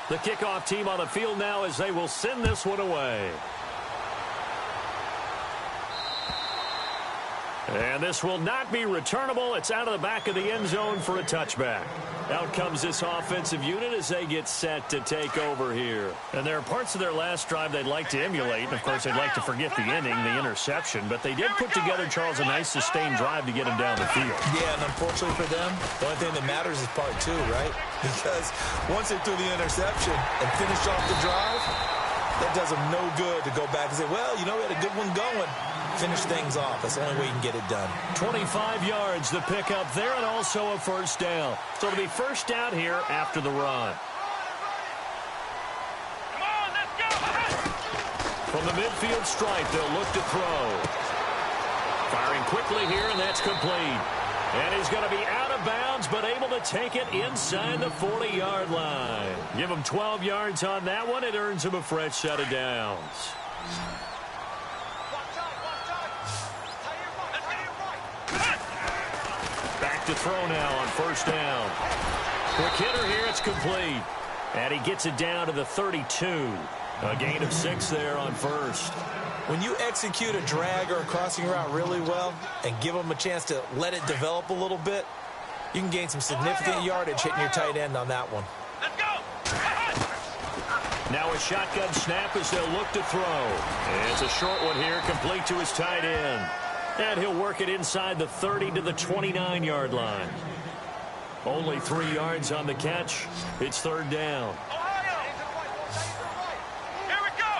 The kickoff team on the field now as they will send this one away. And this will not be returnable. It's out of the back of the end zone for a touchback. Out comes this offensive unit as they get set to take over here. And there are parts of their last drive they'd like to emulate. And, of course, they'd like to forget the ending, the interception. But they did put together, Charles, a nice sustained drive to get them down the field. Yeah, and unfortunately for them, the only thing that matters is part two, right? Because once they threw the interception and finished off the drive, that does them no good to go back and say, well, you know, we had a good one going. Finish things off. That's the only way you can get it done. 25 yards, the pickup there, and also a first down. So it'll be first down here after the run. Come on, let's go! From the midfield stripe, they'll look to throw. Firing quickly here, and that's complete. And he's going to be out of bounds, but able to take it inside the 40-yard line. Give him 12 yards on that one. It earns him a fresh set of downs. Back to throw now on first down. Quick hitter here, it's complete. And he gets it down to the 32. A gain of 6 there on first. When you execute a drag or a crossing route really well and give them a chance to let it develop a little bit, you can gain some significant yardage hitting your tight end on that one. Let's go! Now a shotgun snap as they'll look to throw. And it's a short one here, complete to his tight end. And he'll work it inside the 30 to the 29-yard line. Only 3 yards on the catch. It's third down. Here we go!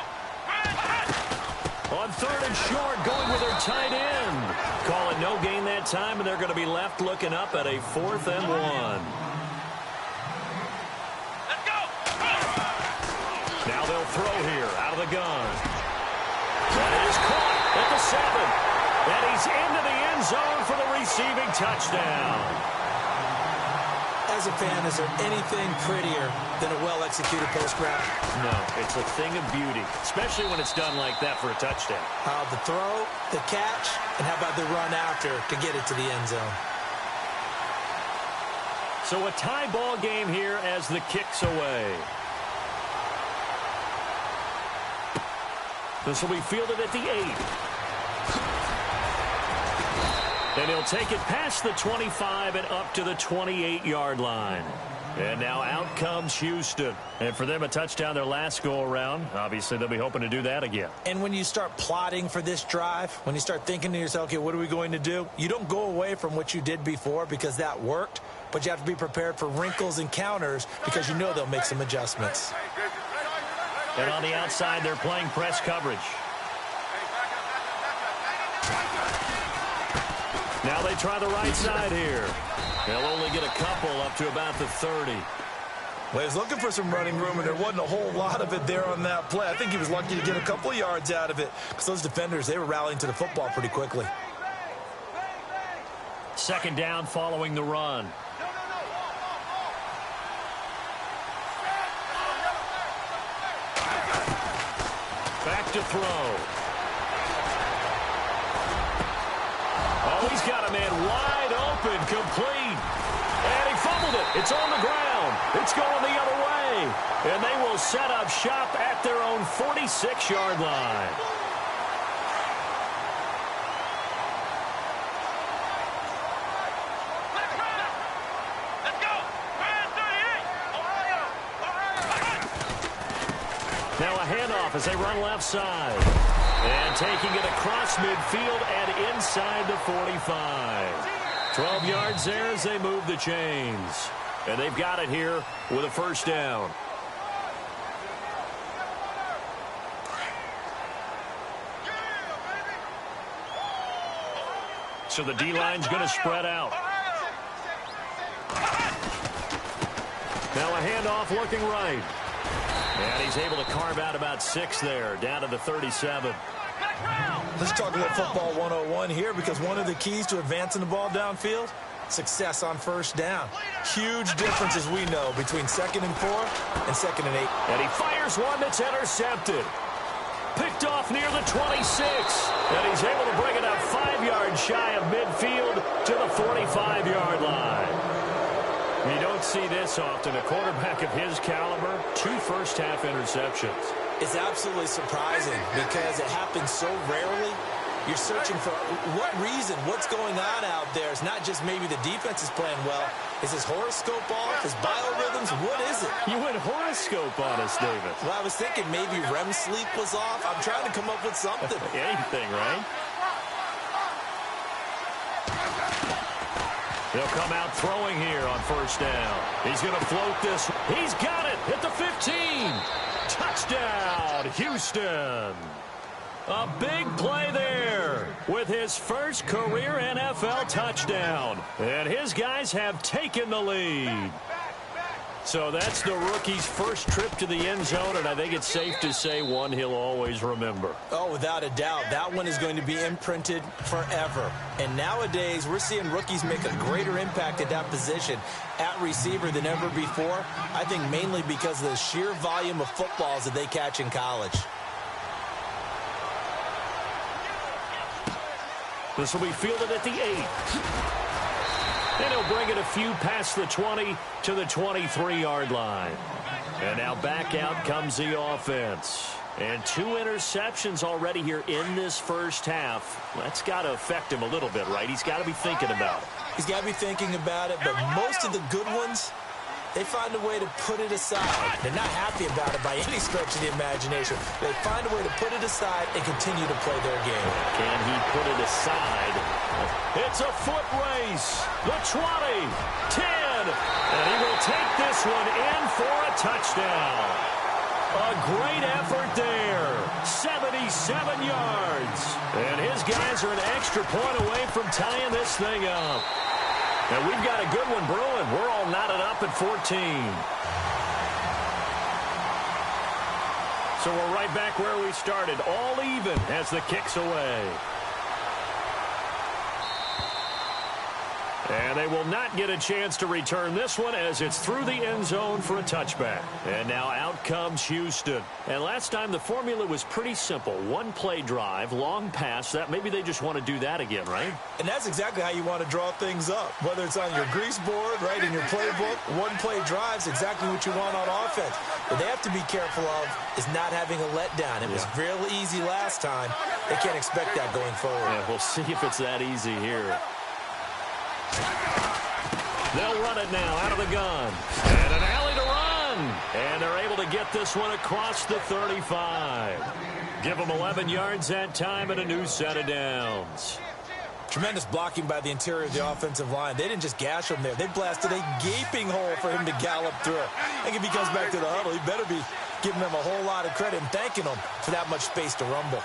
On third and short, going with their tight end. Calling no gain that time, and they're going to be left looking up at a 4th and 1. Let's go! Now they'll throw here out of the gun. That is caught at the 7. And he's into the end zone for the receiving touchdown. As a fan, is there anything prettier than a well-executed post route? No, it's a thing of beauty, especially when it's done like that for a touchdown. The throw, the catch, and how about the run after to get it to the end zone? So a tie ball game here as the kick's away. This will be fielded at the 8. And he'll take it past the 25 and up to the 28-yard line. And now out comes Houston. And for them, a touchdown their last go-around. Obviously, they'll be hoping to do that again. And when you start plotting for this drive, when you start thinking to yourself, okay, what are we going to do? You don't go away from what you did before because that worked, but you have to be prepared for wrinkles and counters because you know they'll make some adjustments. And on the outside, they're playing press coverage. Now they try the right side here. They'll only get a couple up to about the 30. Well, he was looking for some running room, and there wasn't a whole lot of it there on that play. I think he was lucky to get a couple of yards out of it because those defenders, they were rallying to the football pretty quickly. Second down following the run. Back to throw. Oh, he's got a man wide open, complete. And he fumbled it. It's on the ground. It's going the other way. And they will set up shop at their own 46-yard line. Let's go! Now a handoff as they run left side. And taking it across midfield and inside the 45. 12 yards there as they move the chains. And they've got it here with a first down. So the D-line's going to spread out. Now a handoff looking right. And he's able to carve out about 6 there, down to the 37. Let's talk a little football 101 here because one of the keys to advancing the ball downfield, success on first down. Huge difference, as we know, between 2nd and 4 and 2nd and 8. And he fires one that's intercepted. Picked off near the 26. And he's able to bring it up 5 yards shy of midfield to the 45-yard line. You don't see this often. A quarterback of his caliber, 2 first-half interceptions. It's absolutely surprising because it happens so rarely. You're searching for what reason, what's going on out there. It's not just maybe the defense is playing well. Is his horoscope off? His biorhythms? What is it? You went horoscope on us, David. Well, I was thinking maybe REM sleep was off. I'm trying to come up with something. Anything, right? He'll come out throwing here on first down. He's going to float this. He's got it at the 15. Touchdown, Houston. A big play there with his first career NFL touchdown. And his guys have taken the lead. So that's the rookie's first trip to the end zone, and I think it's safe to say one he'll always remember. Oh, without a doubt. That one is going to be imprinted forever. And nowadays, we're seeing rookies make a greater impact at that position at receiver than ever before. I think mainly because of the sheer volume of footballs that they catch in college. This will be fielded at the 8. And he'll bring it a few past the 20 to the 23-yard line. And now back out comes the offense. And 2 interceptions already here in this first half. That's got to affect him a little bit, right? He's got to be thinking about it. He's got to be thinking about it, but most of the good ones, they find a way to put it aside. They're not happy about it by any stretch of the imagination. They find a way to put it aside and continue to play their game. Can he put it aside? It's a foot race. The 20, 10, and he will take this one in for a touchdown. A great effort there. 77 yards. And his guys are an extra point away from tying this thing up. And we've got a good one brewing. We're all knotted up at 14. So we're right back where we started, all even as the kick's away. And they will not get a chance to return this one as it's through the end zone for a touchback. And now out comes Houston. And last time the formula was pretty simple. 1-play drive, long pass. That maybe they just want to do that again, right? And that's exactly how you want to draw things up. Whether it's on your grease board, right, in your playbook, 1-play drive's exactly what you want on offense. What they have to be careful of is not having a letdown. It was real easy last time. They can't expect that going forward. Yeah, we'll see if it's that easy here. They'll run it now out of the gun. And an alley to run. And they're able to get this one across the 35. Give them 11 yards that time and a new set of downs. Tremendous blocking by the interior of the offensive line. They didn't just gash him there. They blasted a gaping hole for him to gallop through. I think if he comes back to the huddle, he better be giving them a whole lot of credit and thanking them for that much space to rumble.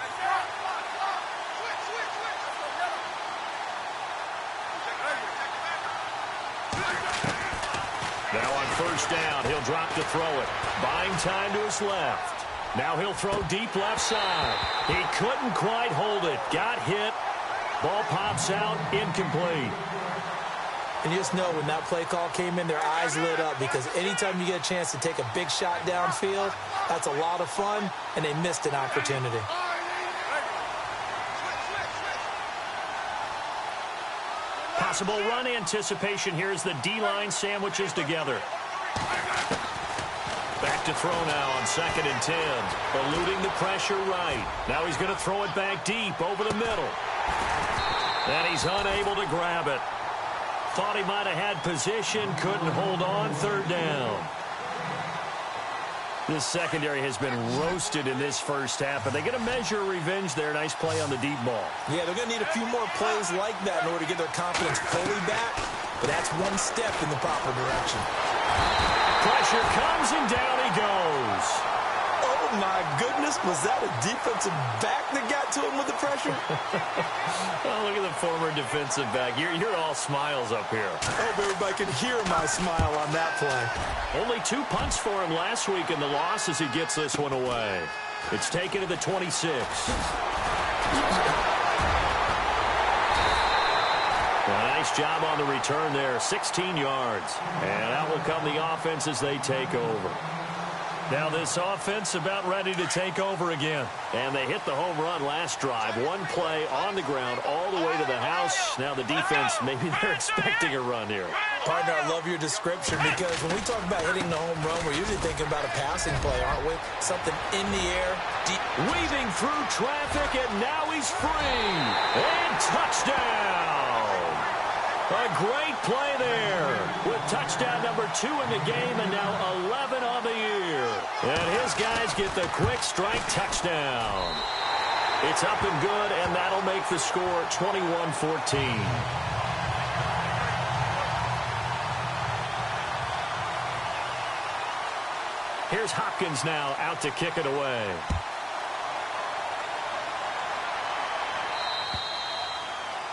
Now on first down, he'll drop to throw it. Buying time to his left. Now he'll throw deep left side. He couldn't quite hold it. Got hit. Ball pops out, incomplete. And you just know when that play call came in, their eyes lit up because anytime you get a chance to take a big shot downfield, that's a lot of fun, and they missed an opportunity. Possible run anticipation here as the D-line sandwiches together. Back to throw now on 2nd and 10. Eluding the pressure right. Now he's going to throw it back deep over the middle. And he's unable to grab it. Thought he might have had position, couldn't hold on, 3rd down. This secondary has been roasted in this first half, but they get a measure of revenge there. Nice play on the deep ball. Yeah, they're going to need a few more plays like that in order to get their confidence fully back, but that's one step in the proper direction. Pressure comes, and down he goes. Oh, my goodness. Was that a defensive back that got to him with the pressure? Oh, look at the former defensive back. You're all smiles up here. I hope everybody can hear my smile on that play. Only 2 punts for him last week in the loss as he gets this one away. It's taken to the 26. Nice job on the return there, 16 yards. And out will come the offense as they take over. Now this offense about ready to take over again. And they hit the home run last drive. One play on the ground all the way to the house. Now the defense, maybe they're expecting a run here. Partner, I love your description because when we talk about hitting the home run, we're usually thinking about a passing play, aren't we? Something in the air, deep. Weaving through traffic, and now he's free. And touchdown. A great play there with touchdown number 2 in the game and now 11 on the year. And his guys get the quick strike touchdown. It's up and good, and that'll make the score 21-14. Here's Hopkins now out to kick it away.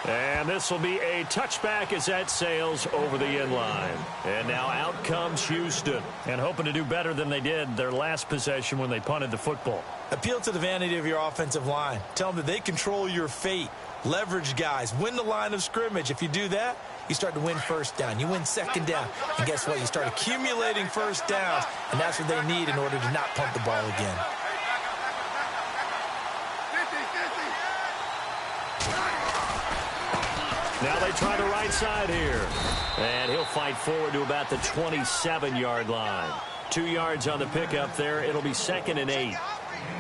And this will be a touchback as that sails over the end line. And now out comes Houston. And hoping to do better than they did their last possession when they punted the football. Appeal to the vanity of your offensive line. Tell them that they control your fate. Leverage guys. Win the line of scrimmage. If you do that, you start to win first down. You win second down. And guess what? You start accumulating first downs. And that's what they need in order to not punt the ball again. Now they try the right side here. And he'll fight forward to about the 27-yard line. 2 yards on the pickup there. It'll be 2nd and 8.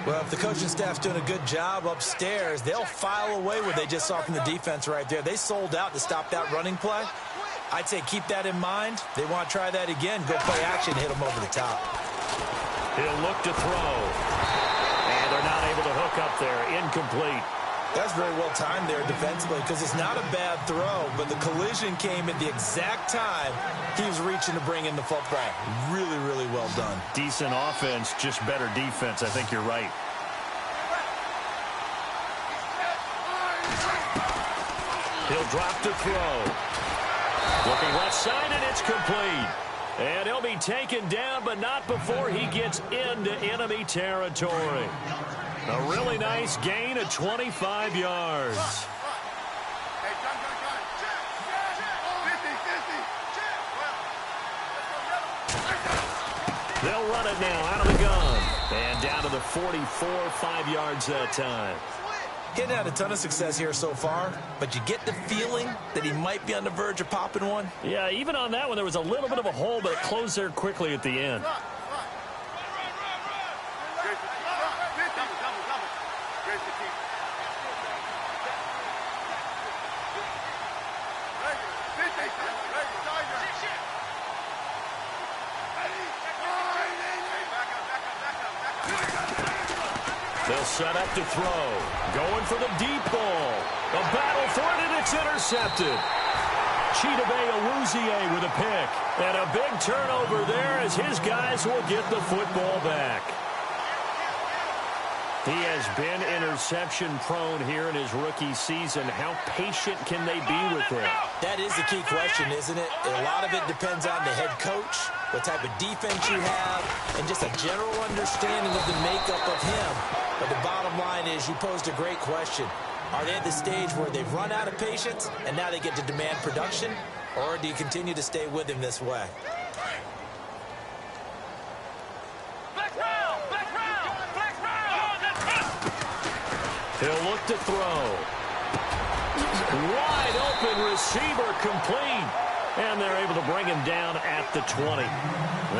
Well, if the coaching staff's doing a good job upstairs, they'll file away what they just saw from the defense right there. They sold out to stop that running play. I'd say keep that in mind. They want to try that again. Go play action, hit them over the top. He'll look to throw. And they're not able to hook up there. Incomplete. That's very well timed there defensively because it's not a bad throw, but the collision came at the exact time he was reaching to bring in the football. Really, really well done. Decent offense, just better defense. I think you're right. He'll drop to throw. Looking left side, and it's complete. And he'll be taken down, but not before he gets into enemy territory. A really nice gain of 25 yards. They'll run it now out of the gun. And down to the 44, 5 yards that time. Getting had a ton of success here so far, but you get the feeling that he might be on the verge of popping one. Yeah, even on that one, there was a little bit of a hole, but it closed there quickly at the end. They'll set up to throw. Going for the deep ball. A battle for it, and it's intercepted. Chidobe Awuzie with a pick. And a big turnover there as his guys will get the football back. He has been interception-prone here in his rookie season. How patient can they be with him? That is the key question, isn't it? A lot of it depends on the head coach, what type of defense you have, and just a general understanding of the makeup of him. But the bottom line is you posed a great question. Are they at the stage where they've run out of patience and now they get to demand production? Or do you continue to stay with him this way? He'll look to throw. Wide open receiver complete. And they're able to bring him down at the 20.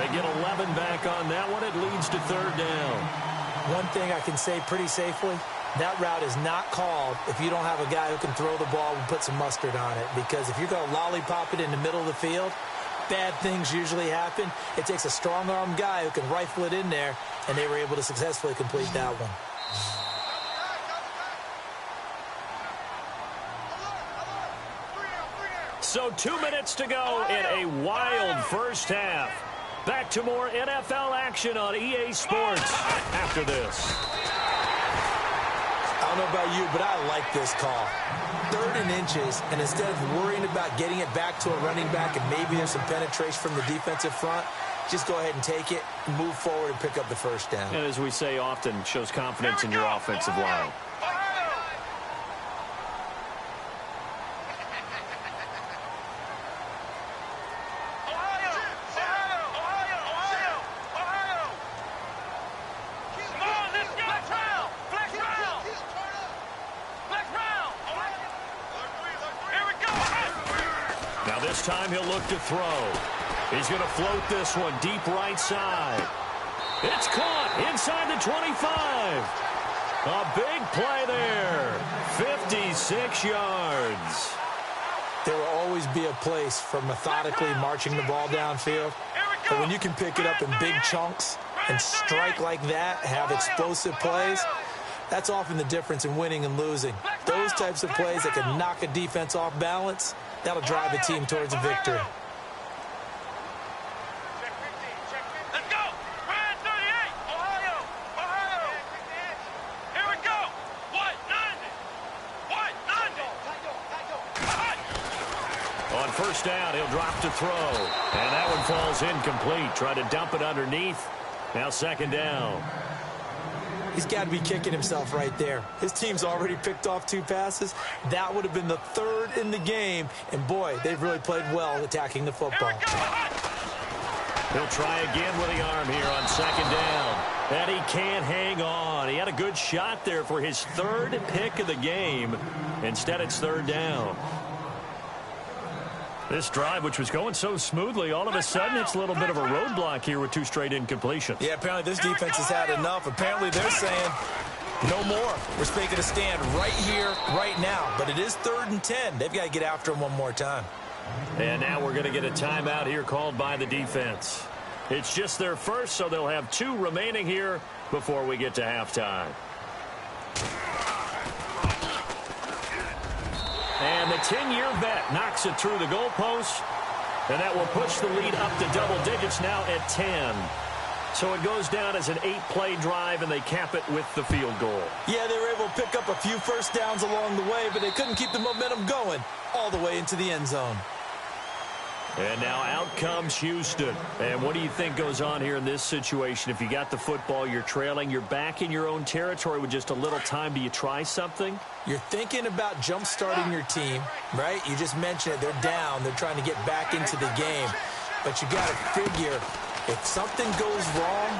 They get 11 back on that one. It leads to 3rd down. One thing I can say pretty safely, that route is not called if you don't have a guy who can throw the ball and put some mustard on it. Because if you're going to lollipop it in the middle of the field, bad things usually happen. It takes a strong-armed guy who can rifle it in there, and they were able to successfully complete that one. So 2 minutes to go in a wild first half. Back to more NFL action on EA Sports after this. I don't know about you, but I like this call. 3rd and inches, and instead of worrying about getting it back to a running back and maybe there's some penetration from the defensive front, just go ahead and take it, move forward, and pick up the first down. And as we say often, shows confidence in your offensive line. time he'll look to throw. He's going to float this one deep right side. It's caught inside the 25. A big play there. 56 yards. There will always be a place for methodically marching the ball downfield. But when you can pick it up in big chunks and strike like that, have explosive plays, that's often the difference in winning and losing. Those types of plays that can knock a defense off balance, that'll drive a team towards a victory. Let's go! Brand 38! Ohio! Ohio! Here we go! White 90! White 90! On first down, he'll drop to throw. And that one falls incomplete. Try to dump it underneath. Now second down. He's got to be kicking himself right there. His team's already picked off 2 passes. That would have been the 3rd in the game. And, boy, they've really played well attacking the football. He'll try again with the arm here on second down. And he can't hang on. He had a good shot there for his 3rd pick of the game. Instead, it's 3rd down. This drive, which was going so smoothly, all of a sudden it's a little bit of a roadblock here with 2 straight incompletions. Yeah, apparently this defense has had enough. Apparently they're saying no more. We're making a stand right here, right now. But it is 3rd and 10. They've got to get after him one more time. And now we're going to get a timeout here called by the defense. It's just their first, so they'll have 2 remaining here before we get to halftime. And the 10-year vet knocks it through the goalpost. And that will push the lead up to double digits now at 10. So it goes down as an 8-play drive, and they cap it with the field goal. Yeah, they were able to pick up a few first downs along the way, but they couldn't keep the momentum going all the way into the end zone. And now out comes Houston. And what do you think goes on here in this situation? If you got the football, you're trailing, you're back in your own territory with just a little time. Do you try something? You're thinking about jump-starting your team, right? You just mentioned it. They're down. They're trying to get back into the game. But you got to figure, if something goes wrong,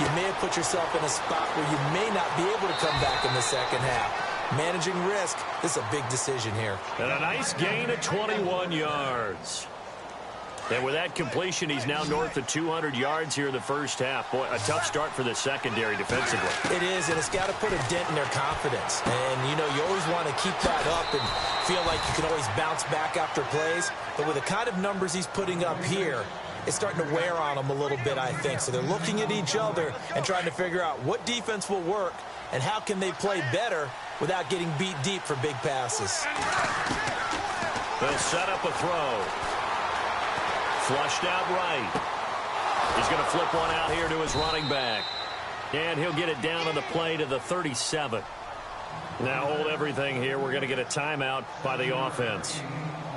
you may have put yourself in a spot where you may not be able to come back in the second half. Managing risk is a big decision here. And a nice gain of 21 yards. And with that completion, he's now north of 200 yards here in the first half. Boy, a tough start for the secondary defensively. It is, and it's got to put a dent in their confidence. And, you know, you always want to keep that up and feel like you can always bounce back after plays. But with the kind of numbers he's putting up here, it's starting to wear on them a little bit, I think. So they're looking at each other and trying to figure out what defense will work and how can they play better without getting beat deep for big passes. They'll set up a throw. Flushed out right. He's going to flip one out here to his running back. And he'll get it down on the play to the 37. Now hold everything here. We're going to get a timeout by the offense,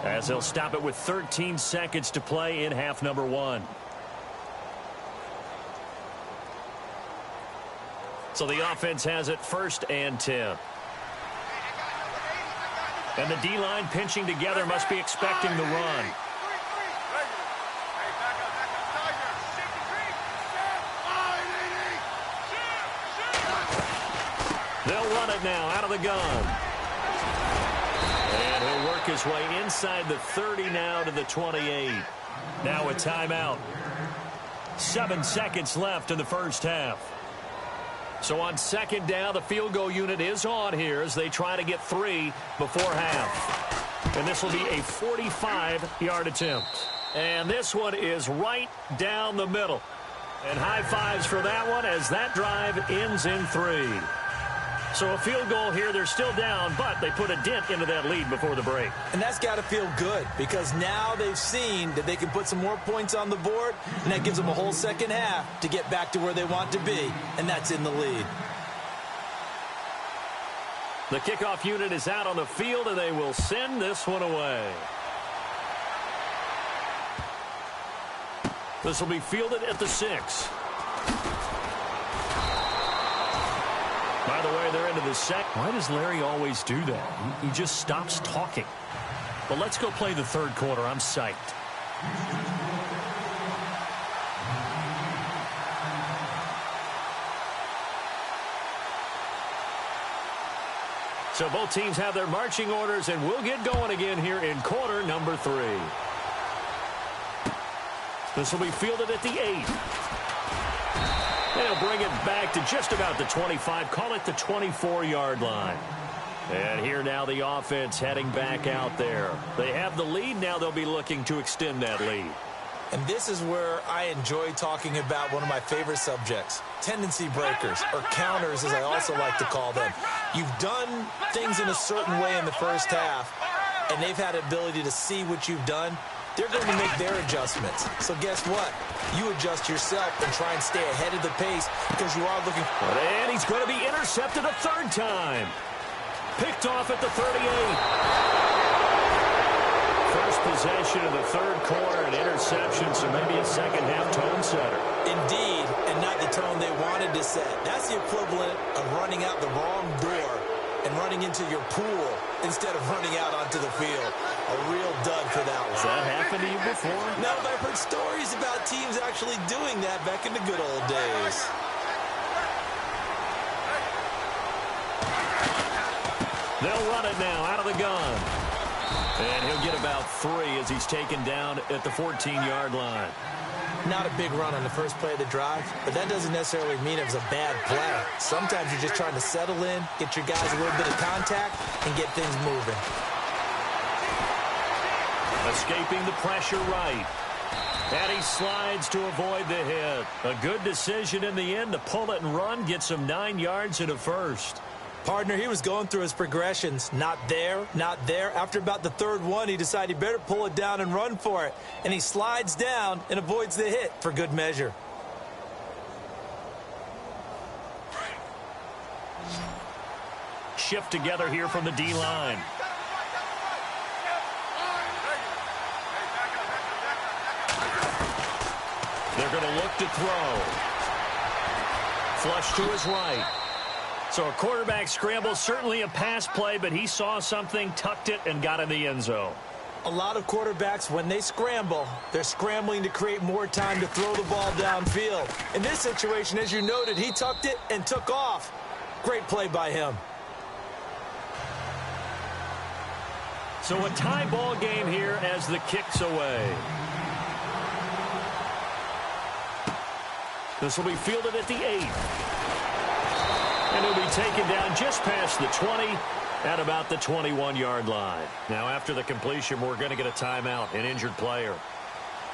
as they'll stop it with 13 seconds to play in half number 1. So the offense has it 1st and 10. And the D-line pinching together must be expecting the run. They'll run it now out of the gun. And he'll work his way inside the 30 now to the 28. Now a timeout. 7 seconds left in the first half. So on second down, the field goal unit is on here as they try to get 3 before half. And this will be a 45-yard attempt. And this one is right down the middle. And high fives for that one as that drive ends in 3. So a field goal here. They're still down, but they put a dent into that lead before the break. And that's got to feel good because now they've seen that they can put some more points on the board, and that gives them a whole second half to get back to where they want to be, and that's in the lead. The kickoff unit is out on the field, and they will send this one away. This will be fielded at the 6. By the way, they're into the second. Why does Larry always do that? He just stops talking. But let's go play the 3rd quarter. I'm psyched. So both teams have their marching orders, and we'll get going again here in quarter number 3. This will be fielded at the 8. And he'll bring it back to just about the 25. Call it the 24-yard line. And here now the offense heading back out there. They have the lead. Now they'll be looking to extend that lead. And this is where I enjoy talking about one of my favorite subjects, tendency breakers, or counters as I also like to call them. You've done things in a certain way in the first half, and they've had the ability to see what you've done. They're going to make their adjustments. So guess what? You adjust yourself and try and stay ahead of the pace because you are looking. And he's going to be intercepted a third time. Picked off at the 38. First possession of the third quarter, an interception, so maybe a second-half tone setter. Indeed, and not the tone they wanted to set. That's the equivalent of running out the wrong door and running into your pool instead of running out onto the field. A real dud for that one. Has that happened to you before? No, but I've heard stories about teams actually doing that back in the good old days. They'll run it now out of the gun. And he'll get about 3 as he's taken down at the 14-yard line. Not a big run on the first play of the drive, but that doesn't necessarily mean it was a bad play. Sometimes you're just trying to settle in, get your guys a little bit of contact, and get things moving. Escaping the pressure right. And he slides to avoid the hit. A good decision in the end to pull it and run, get some 9 yards and a first. Partner, he was going through his progressions. Not there, not there. After about the third one, he decided he better pull it down and run for it. And he slides down and avoids the hit for good measure. Shift together here from the D-line. They're going to look to throw. Flush to his right. So a quarterback scramble, certainly a pass play, but he saw something, tucked it, and got in the end zone. A lot of quarterbacks, when they scramble, they're scrambling to create more time to throw the ball downfield. In this situation, as you noted, he tucked it and took off. Great play by him. So a tie ball game here as the kick's away. This will be fielded at the 8. And he'll be taken down just past the 20 at about the 21-yard line. Now, after the completion, we're going to get a timeout, an injured player.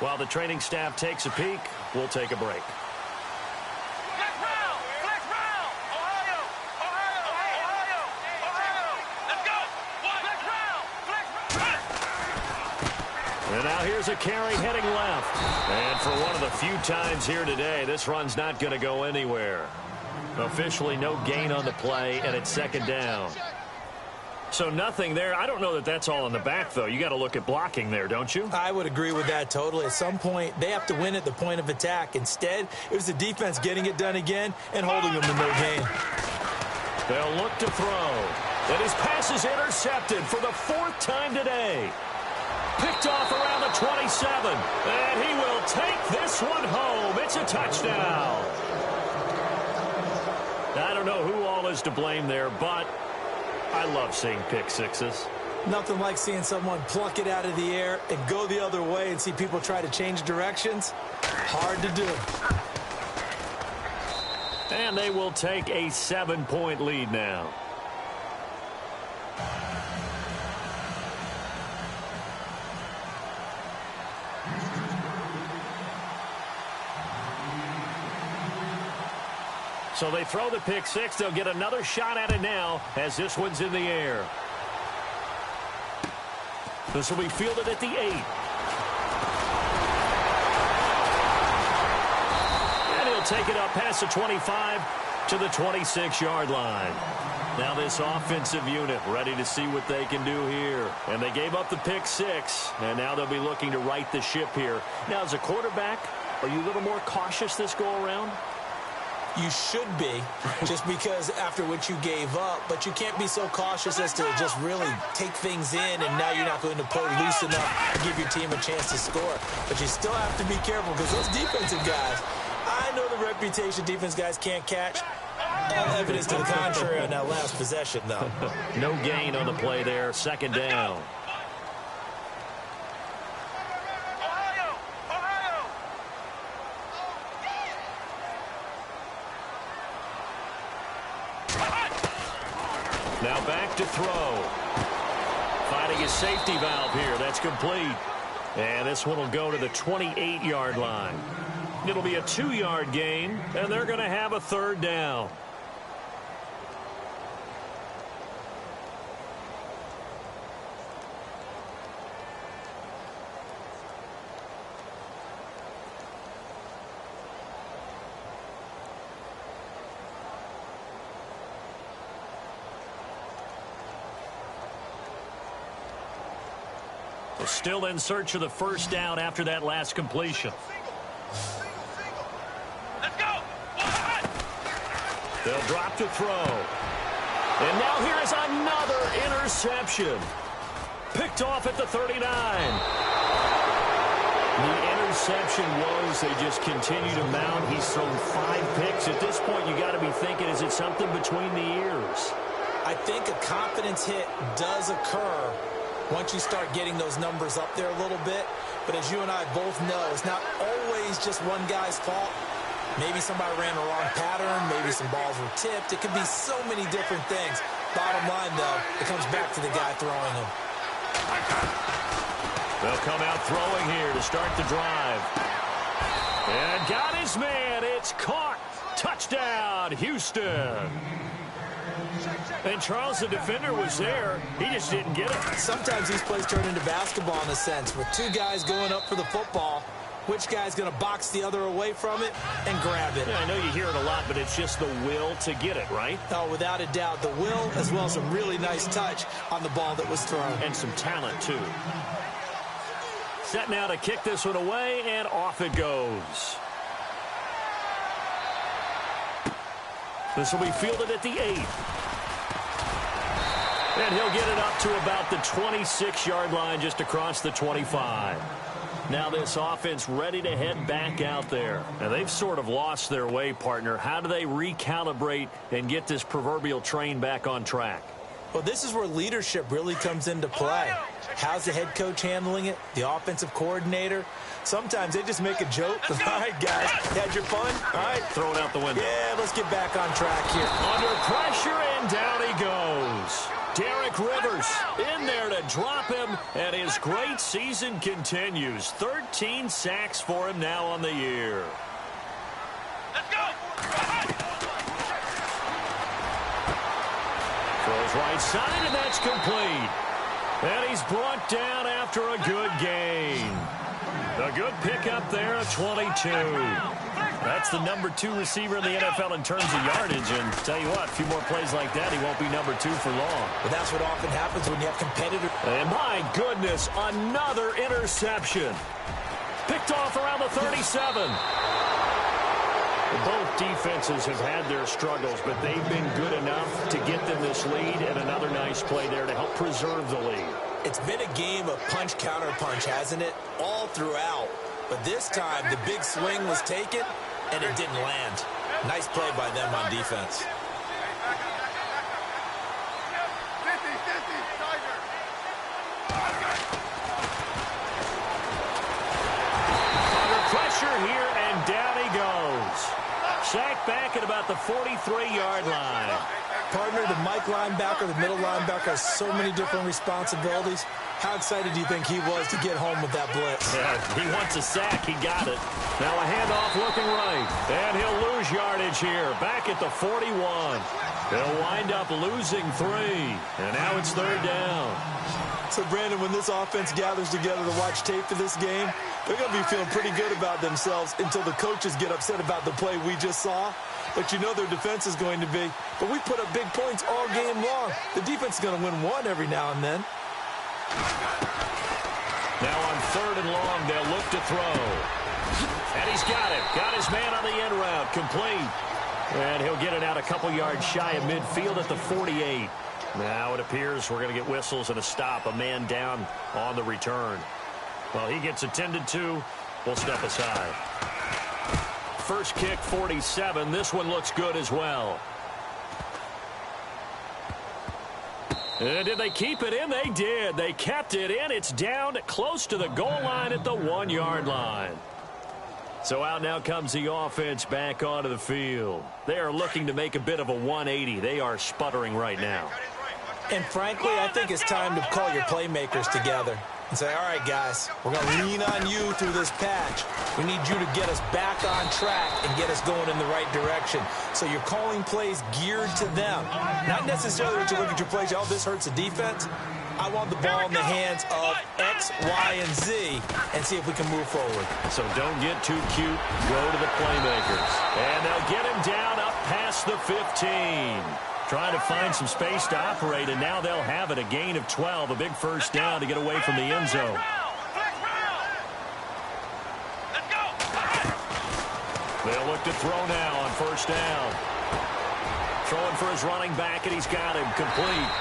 While the training staff takes a peek, we'll take a break. Flex round! Flex round! Ohio! Ohio! Ohio! Ohio! Let's go! One! Flex round! Flex round! And now here's a carry heading left. And for one of the few times here today, this run's not going to go anywhere. Officially no gain on the play, and it's second down. So nothing there. I don't know that that's all in the back, though. You got to look at blocking there, don't you? I would agree with that totally. At some point, they have to win at the point of attack. Instead, it was the defense getting it done again and holding them to no gain. They'll look to throw. And his pass is intercepted for the 4th time today. Picked off around the 27. And he will take this one home. It's a touchdown. I don't know who all is to blame there, but I love seeing pick sixes. Nothing like seeing someone pluck it out of the air and go the other way and see people try to change directions. Hard to do. And they will take a 7-point lead now. So they throw the pick six. They'll get another shot at it now as this one's in the air. This will be fielded at the 8. And he'll take it up past the 25 to the 26-yard line. Now this offensive unit ready to see what they can do here. And they gave up the pick six, and now they'll be looking to right the ship here. Now, as a quarterback, are you a little more cautious this go-around? You should be, just because after what you gave up, but you can't be so cautious as to just really take things in, and now you're not going to play loose enough to give your team a chance to score. But you still have to be careful because those defensive guys, I know the reputation defense guys can't catch. All evidence to the contrary on that last possession, though. No gain on the play there, second down. Ohio! Ohio! Now back to throw. Finding his safety valve here. That's complete. And this one will go to the 28-yard line. It'll be a 2-yard gain, and they're going to have a third down. Still in search of the first down after that last completion. Let's go. They'll drop to throw. And now here is another interception. Picked off at the 39. The interception was they just continue to mount. He's thrown 5 picks. At this point, you got to be thinking, is it something between the ears? I think a confidence hit does occur once you start getting those numbers up there a little bit. But as you and I both know, it's not always just one guy's fault. Maybe somebody ran a wrong pattern. Maybe some balls were tipped. It could be so many different things. Bottom line, though, it comes back to the guy throwing them. They'll come out throwing here to start the drive. And got his man. It's caught. Touchdown, Houston. And Charles, the defender, was there. He just didn't get it. Sometimes these plays turn into basketball in a sense. With 2 guys going up for the football, which guy's going to box the other away from it and grab it? Yeah, I know you hear it a lot, but it's just the will to get it, right? Oh, without a doubt. The will, as well as some really nice touch on the ball that was thrown. And some talent, too. Set now to kick this one away, and off it goes. This will be fielded at the 8. And he'll get it up to about the 26-yard line, just across the 25. Now this offense ready to head back out there. Now they've sort of lost their way, partner. How do they recalibrate and get this proverbial train back on track? Well, this is where leadership really comes into play. How's the head coach handling it? The offensive coordinator? Sometimes they just make a joke. All right, guys, had your fun? All right. Throw it out the window. Yeah, let's get back on track here. Under pressure, and down he goes. Derek Rivers in there to drop him, and his great season continues. 13 sacks for him now on the year. Let's go. Throws right side, and that's complete. And he's brought down after a good gain. A good pickup there, a 22. That's the number 2 receiver in the NFL in terms of yardage. And tell you what, a few more plays like that, he won't be number 2 for long. But that's what often happens when you have competitors. And my goodness, another interception. Picked off around the 37. Both defenses have had their struggles, but they've been good enough to get them this lead, and another nice play there to help preserve the lead. It's been a game of punch-counter-punch, hasn't it? All throughout. But this time, the big swing was taken, and it didn't land. Nice play by them on defense. Under pressure here, and down he goes. Sacked back at about the 43-yard line. Partner, the Mike linebacker, the middle linebacker has so many different responsibilities. How excited do you think he was to get home with that blitz? Yeah, he wants a sack. He got it. Now a handoff looking right. And he'll lose yardage here. Back at the 41. They'll wind up losing 3. And now it's third down. So, Brandon, when this offense gathers together to watch tape for this game, they're going to be feeling pretty good about themselves until the coaches get upset about the play we just saw. But you know their defense is going to be. But we put up big points all game long. The defense is going to win one every now and then. Now on third and long, they'll look to throw. And he's got it. Got his man on the end route. Complete. And he'll get it out a couple yards shy of midfield at the 48. Now it appears we're going to get whistles and a stop. A man down on the return. Well, he gets attended to. We'll step aside. First kick, 47. This one looks good as well. And did they keep it in? They did. They kept it in. It's down close to the goal line at the 1-yard line. So out now comes the offense back onto the field. They are looking to make a bit of a 180. They are sputtering right now. And frankly, I think it's time to call your playmakers together and say, all right, guys, we're going to lean on you through this patch. We need you to get us back on track and get us going in the right direction. So you're calling plays geared to them. Not necessarily that you look at your plays, oh, this hurts the defense. I want the ball in the hands of X, Y, and Z and see if we can move forward. So don't get too cute. Go to the playmakers. And they'll get him down up past the 15. Trying to find some space to operate, and now they'll have it. A gain of 12, a big first down to get away from the end zone. They'll look to throw now on first down. Throwing for his running back, and he's got him complete.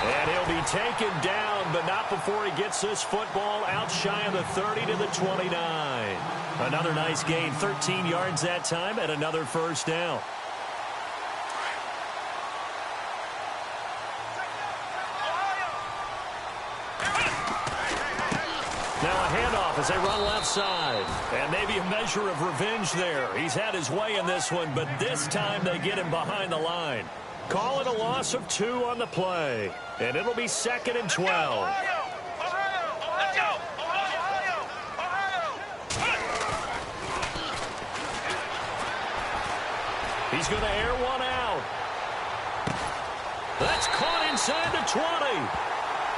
And he'll be taken down, but not before he gets this football out shy of the 30 to the 29. Another nice gain, 13 yards that time, and another first down. Now a handoff as they run left side. And maybe a measure of revenge there. He's had his way in this one, but this time they get him behind the line. Call it a loss of 2 on the play. And it'll be 2nd and 12. He's going to air one out. That's caught inside the 20.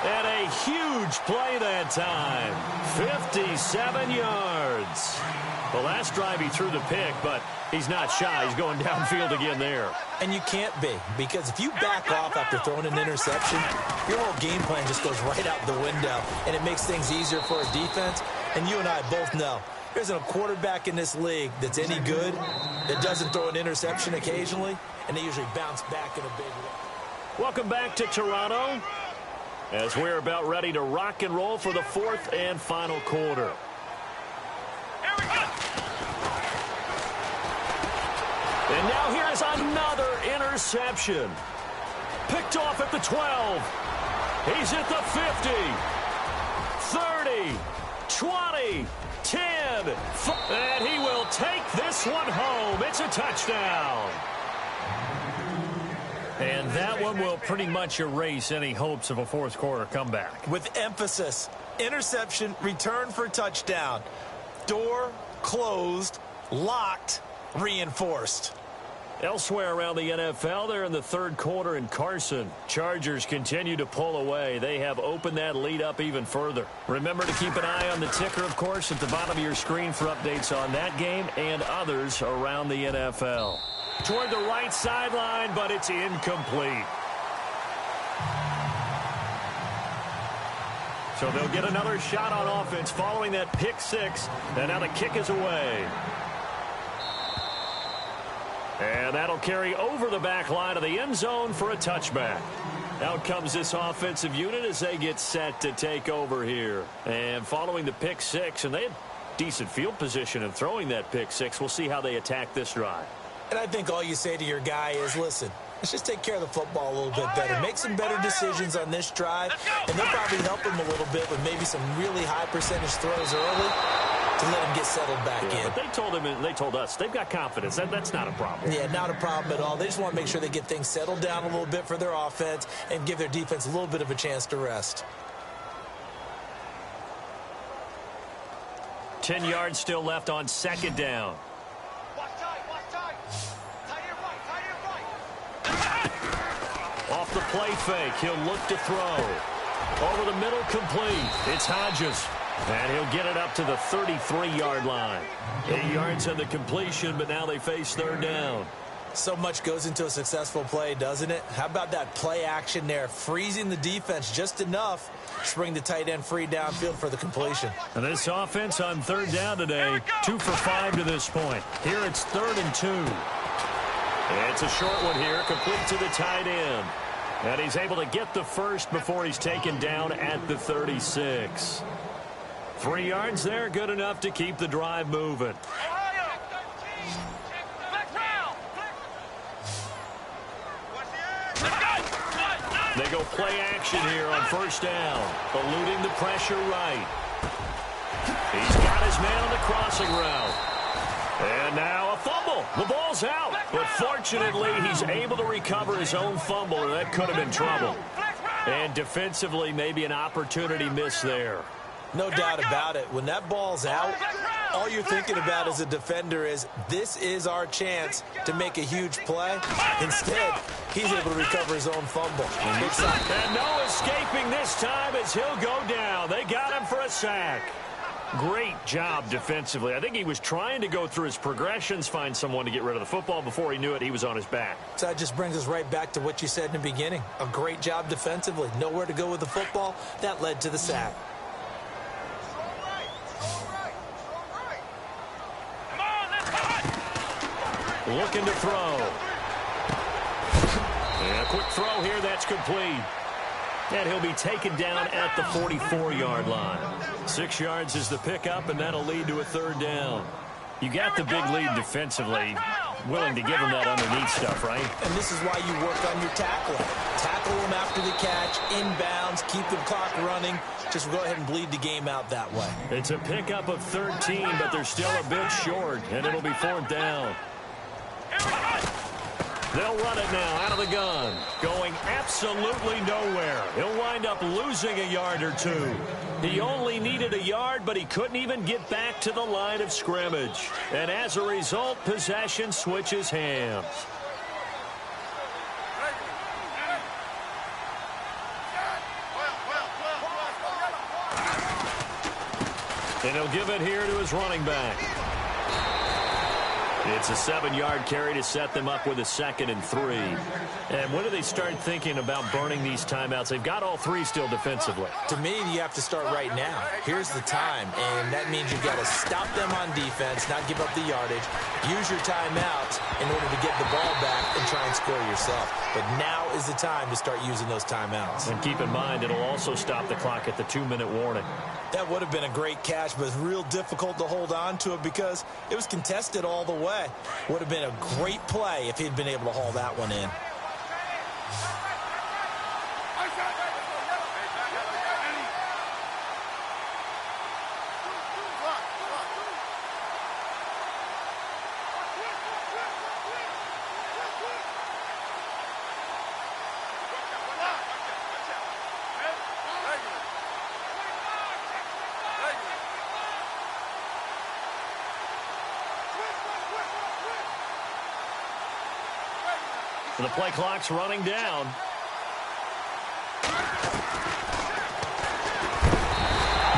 And a huge play that time. 57 yards. The last drive he threw the pick, but he's not shy. He's going downfield again there. And you can't be, because if you back off after throwing an interception, your whole game plan just goes right out the window, and it makes things easier for a defense. And you and I both know there's a quarterback in this league that's any good that doesn't throw an interception occasionally, and they usually bounce back in a big way. Welcome back to Toronto, as we're about ready to rock and roll for the 4th and final quarter. Here we go. And now here's another interception. Picked off at the 12. He's at the 50. 30. 20. 10. And he will take this one home. It's a touchdown. And that one will pretty much erase any hopes of a fourth quarter comeback. With emphasis, interception, return for touchdown. Door closed, locked, reinforced. Elsewhere around the NFL, they're in the 3rd quarter in Carson. Chargers continue to pull away. They have opened that lead up even further. Remember to keep an eye on the ticker, of course, at the bottom of your screen for updates on that game and others around the NFL. Toward the right sideline, but it's incomplete. So they'll get another shot on offense following that pick 6, and now the kick is away. And that'll carry over the back line of the end zone for a touchback. Out comes this offensive unit as they get set to take over here. And following the pick 6, and they had decent field position in throwing that pick 6. We'll see how they attack this drive. And I think all you say to your guy is, listen, let's just take care of the football a little bit better. Make some better decisions on this drive, and they'll probably help him a little bit with maybe some really high percentage throws early to let him get settled back in. But they told him, and they told us, they've got confidence. That's not a problem. Yeah, not a problem at all. They just want to make sure they get things settled down a little bit for their offense and give their defense a little bit of a chance to rest. 10 yards still left on 2nd down. Off the play fake, he'll look to throw. Over the middle, complete. It's Hodges. And he'll get it up to the 33-yard line. 8 yards on the completion, but now they face 3rd down. So much goes into a successful play, doesn't it? How about that play action there? Freezing the defense just enough to bring the tight end free downfield for the completion. And this offense on 3rd down today, 2 for 5 to this point. Here it's 3rd and 2. It's a short one here, complete to the tight end. And he's able to get the first before he's taken down at the 36. 3 yards there, good enough to keep the drive moving. They go play action here on 1st down, eluding the pressure right. He's got his man on the crossing route. And now a fumble. The ball's out. But fortunately, he's able to recover his own fumble, or that could have been trouble. And defensively, maybe an opportunity missed there. No doubt about it. When that ball's out, all you're thinking about as a defender is, this is our chance to make a huge play. Instead, he's able to recover his own fumble. And no escaping this time as he'll go down. They got him for a sack. Great job defensively. I think he was trying to go through his progressions, find someone to get rid of the football. Before he knew it, he was on his back. So that just brings us right back to what you said in the beginning. A great job defensively. Nowhere to go with the football. That led to the sack. Looking to throw. And a quick throw here. That's complete. And he'll be taken down at the 44-yard line. 6 yards is the pickup, and that'll lead to a third down. You got the big lead defensively. Willing to give him that underneath stuff, right? And this is why you work on your tackling. Tackle him after the catch, inbounds, keep the clock running. Just go ahead and bleed the game out that way. It's a pickup of 13, but they're still a bit short, and it'll be fourth down. They'll run it now out of the gun. Going absolutely nowhere. He'll wind up losing a yard or two. He only needed a yard, but he couldn't even get back to the line of scrimmage. And as a result, possession switches hands. And he'll give it here to his running back. It's a 7-yard carry to set them up with a 2nd and 3. And when do they start thinking about burning these timeouts? They've got all 3 still defensively. To me, you have to start right now. Here's the time, and that means you've got to stop them on defense, not give up the yardage, use your timeouts in order to get the ball back and try and score yourself. But now is the time to start using those timeouts. And keep in mind, it'll also stop the clock at the 2-minute warning. That would have been a great catch, but it's real difficult to hold on to it because it was contested all the way. Would have been a great play if he'd been able to haul that one in. The play clock's running down.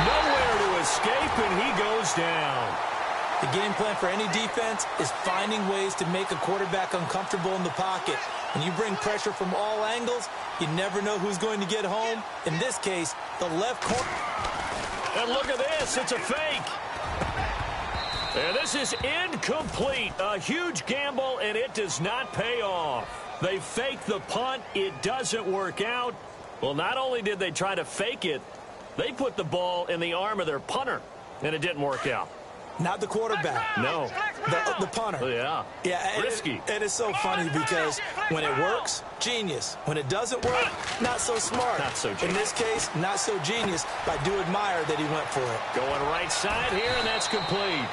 Nowhere to escape, and he goes down. The game plan for any defense is finding ways to make a quarterback uncomfortable in the pocket. When you bring pressure from all angles, you never know who's going to get home. In this case, the left corner. And look at this. It's a fake. And this is incomplete. A huge gamble, and it does not pay off. They fake the punt. It doesn't work out. Well, not only did they try to fake it, they put the ball in the arm of their punter, and it didn't work out. Not the quarterback. No. The punter. Oh, yeah. Yeah. Risky. It is so funny because when it works, genius. When it doesn't work, not so smart. Not so genius. In this case, not so genius, but I do admire that he went for it. Going right side here, and that's complete.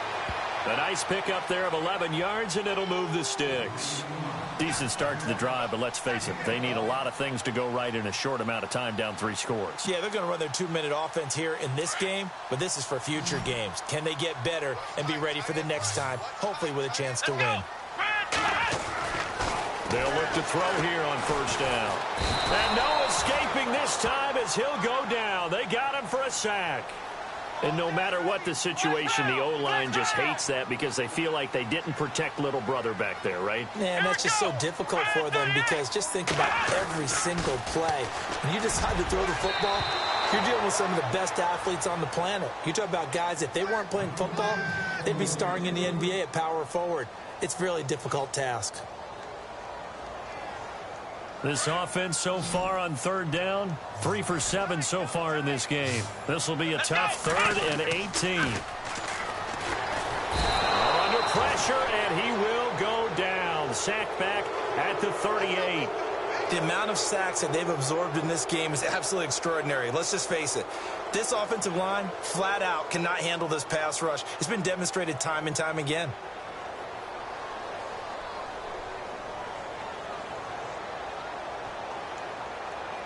A nice pickup there of 11 yards, and it'll move the sticks. Decent start to the drive, but let's face it, they need a lot of things to go right in a short amount of time, down 3 scores. Yeah, they're going to run their 2-minute offense here in this game, but this is for future games. Can they get better and be ready for the next time, hopefully with a chance to win? They'll look to throw here on first down. And no escaping this time as he'll go down. They got him for a sack. And no matter what the situation, the O-line just hates that because they feel like they didn't protect little brother back there, right? Man, that's just so difficult for them because just think about every single play. When you decide to throw the football, you're dealing with some of the best athletes on the planet. You talk about guys, if they weren't playing football, they'd be starring in the NBA at power forward. It's a really difficult task. This offense so far on third down, 3 for 7 so far in this game. This will be a tough 3rd and 18. Under pressure, and he will go down. Sacked back at the 38. The amount of sacks that they've absorbed in this game is absolutely extraordinary. Let's just face it. This offensive line, flat out, cannot handle this pass rush. It's been demonstrated time and time again.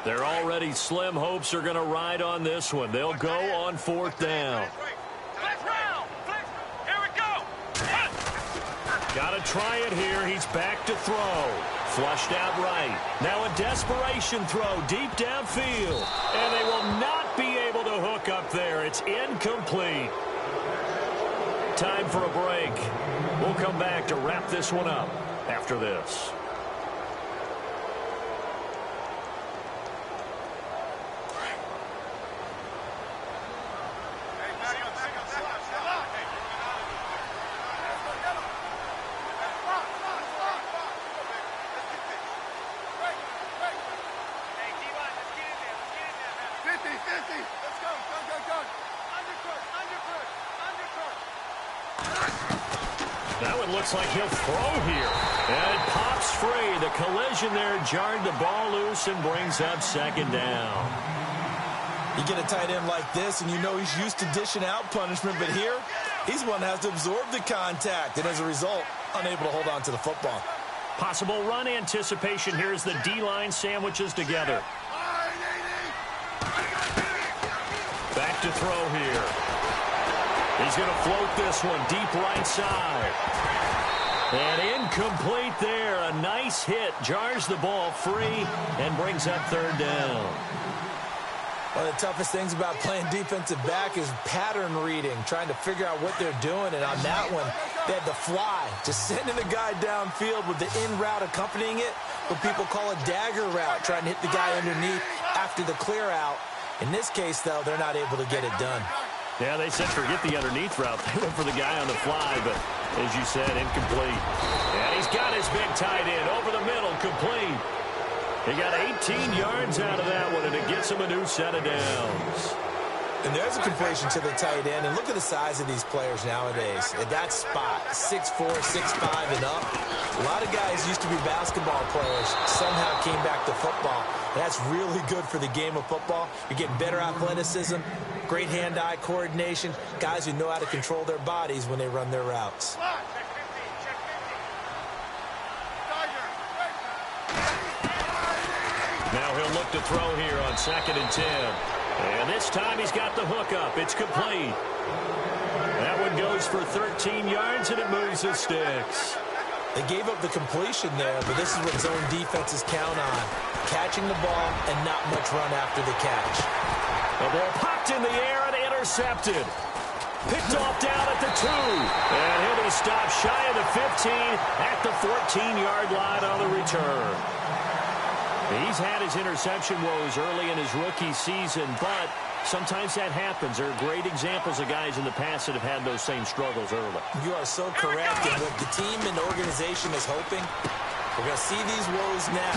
Their already slim hopes are going to ride on this one. They'll go on 4th down. Here we go. Got to try it here. He's back to throw. Flushed out right. Now a desperation throw deep downfield. And they will not be able to hook up there. It's incomplete. Time for a break. We'll come back to wrap this one up after this. That one looks like he'll throw here. And it pops free. The collision there jarred the ball loose and brings up 2nd down. You get a tight end like this, and you know he's used to dishing out punishment, but here, he's one that has to absorb the contact, and as a result, unable to hold on to the football. Possible run anticipation here as the D-line sandwiches together. Back to throw here. He's going to float this one deep right side. And incomplete there. A nice hit. Jars the ball free and brings up 3rd down. One of the toughest things about playing defensive back is pattern reading, trying to figure out what they're doing. And on that one, they had the fly, just sending the guy downfield with the in route accompanying it, what people call a dagger route, trying to hit the guy underneath after the clear out. In this case, though, they're not able to get it done. Yeah, they said forget the underneath route. They went for the guy on the fly, but as you said, incomplete. And he's got his big tight end over the middle, complete. He got 18 yards out of that one, and it gets him a new set of downs. And there's a completion to the tight end. And look at the size of these players nowadays. At that spot, 6'4", 6'5", and up. A lot of guys used to be basketball players, somehow came back to football. And that's really good for the game of football. You're getting better athleticism, great hand-eye coordination, guys who know how to control their bodies when they run their routes. Now he'll look to throw here on 2nd and 10. And this time he's got the hookup. It's complete. That one goes for 13 yards, and it moves the sticks. They gave up the completion there, but this is what zone defenses count on. Catching the ball and not much run after the catch. The ball popped in the air and intercepted. Picked off down at the 2. And he'll be stopped shy of the 15 at the 14-yard line on the return. He's had his interception woes early in his rookie season, but sometimes that happens. There are great examples of guys in the past that have had those same struggles early. You are so correct. And what the team and the organization is hoping, we're going to see these woes now.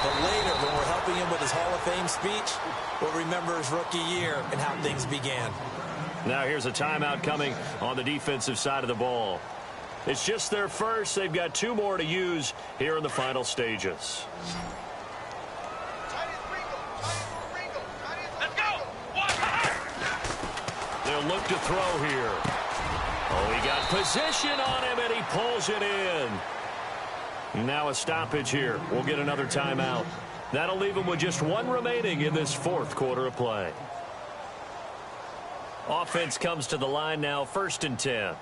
But later, when we're helping him with his Hall of Fame speech, we'll remember his rookie year and how things began. Now here's a timeout coming on the defensive side of the ball. It's just their first. They've got 2 more to use here in the final stages. They'll look to throw here. Oh, he got position on him, and he pulls it in. Now a stoppage here. We'll get another timeout. That'll leave him with just 1 remaining in this 4th quarter of play. Offense comes to the line now, 1st and 10.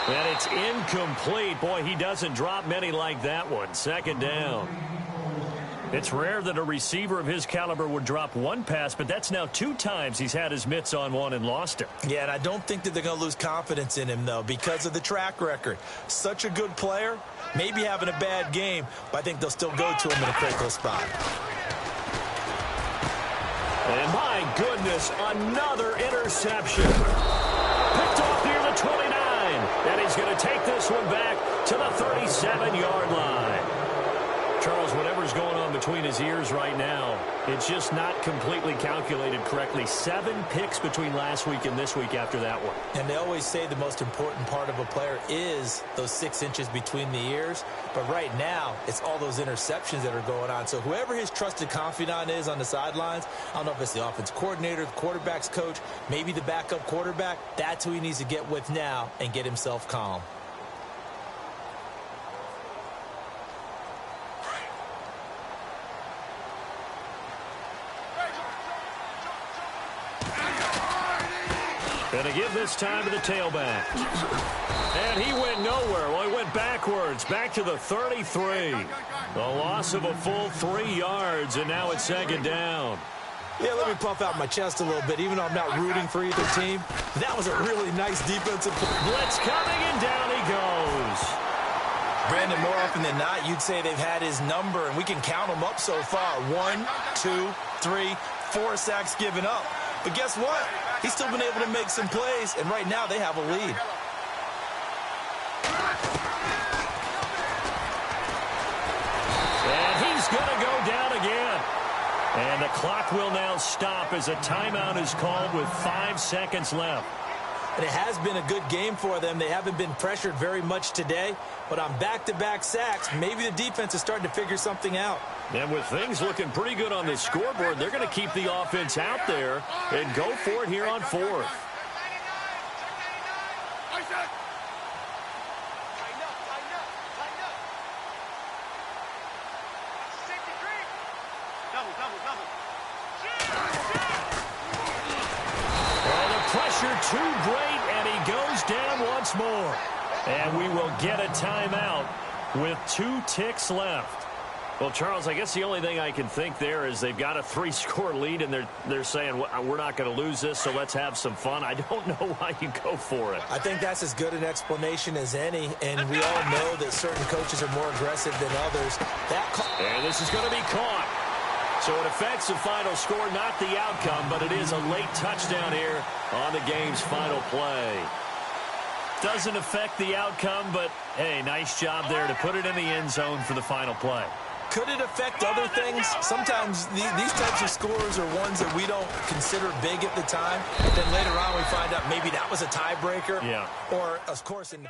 And it's incomplete. Boy, he doesn't drop many like that one. 2nd down. It's rare that a receiver of his caliber would drop 1 pass, but that's now 2 times he's had his mitts on one and lost it. Yeah, and I don't think that they're going to lose confidence in him, though, because of the track record. Such a good player, maybe having a bad game, but I think they'll still go to him in a critical spot. And my goodness, another interception. Picked off near the 29, and he's going to take this one back to the 37-yard line. Charles, whatever's going on between his ears right now, it's just not completely calculated correctly. 7 picks between last week and this week after that one. And they always say the most important part of a player is those 6 inches between the ears. But right now, it's all those interceptions that are going on. So whoever his trusted confidant is on the sidelines, I don't know if it's the offense coordinator, the quarterback's coach, maybe the backup quarterback, that's who he needs to get with now and get himself calm. Gonna give this time to the tailback. And he went nowhere. Well, he went backwards, back to the 33. The loss of a full 3 yards, and now it's second down. Yeah, let me puff out my chest a little bit, even though I'm not rooting for either team. That was a really nice defensive play. Blitz coming, and down he goes. Brandon, more often than not, you'd say they've had his number, and we can count them up so far. 1, 2, 3, 4 sacks given up. But guess what? He's still been able to make some plays, and right now they have a lead. And he's going to go down again. And the clock will now stop as a timeout is called with 5 seconds left. And it has been a good game for them. They haven't been pressured very much today, but on back-to-back sacks, maybe the defense is starting to figure something out. And with things looking pretty good on the scoreboard, they're going to keep the offense out there and go for it here on 4th. Pressure too great, and he goes down once more. And we will get a timeout with 2 ticks left. Well, Charles, I guess the only thing I can think there is they've got a 3-score lead, and they're saying, we're not going to lose this, so let's have some fun. I don't know why you go for it. I think that's as good an explanation as any, and we all know that certain coaches are more aggressive than others. And this is going to be caught. So it affects the final score, not the outcome, but it is a late touchdown here on the game's final play. Doesn't affect the outcome, but, hey, nice job there to put it in the end zone for the final play. Could it affect other things? Sometimes these types of scores are ones that we don't consider big at the time. Then later on we find out maybe that was a tiebreaker. Yeah. Or, of course, in the